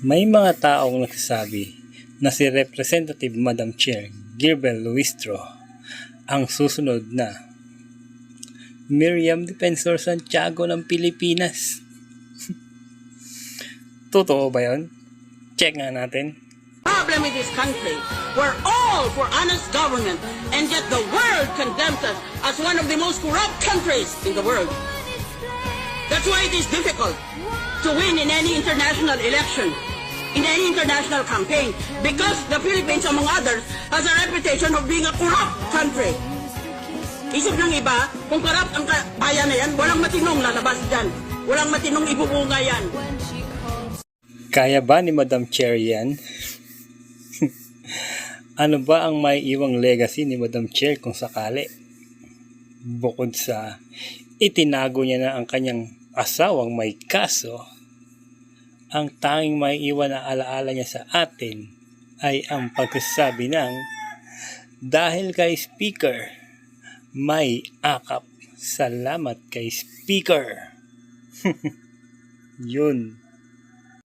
May mga taong nagsasabi na si Representative Madam Chair Girbel Luistro ang susunod na Miriam Defensor Santiago ng Pilipinas. Totoo ba yun? Check nga natin. Problem in this country. We're all for honest government, and yet the world condemns us as one of the most corrupt countries in the world. That's why it is difficult to win in any international election, in any international campaign, because the Philippines, among others, has a reputation of being a corrupt country. Isip ng iba, kung corrupt ang bayan na yan, walang matinong lalabas dyan. Walang matinong ibubunga yan. Kaya ba ni Madam Chair yan? Ano ba ang may iwang legacy ni Madam Chair kung sakali? Bukod sa itinago niya na ang kanyang asawang may kaso, ang tanging may iwan na alaala niya sa atin ay ang pagsasabi ng dahil kay Speaker, may akap. Salamat kay Speaker. Yun.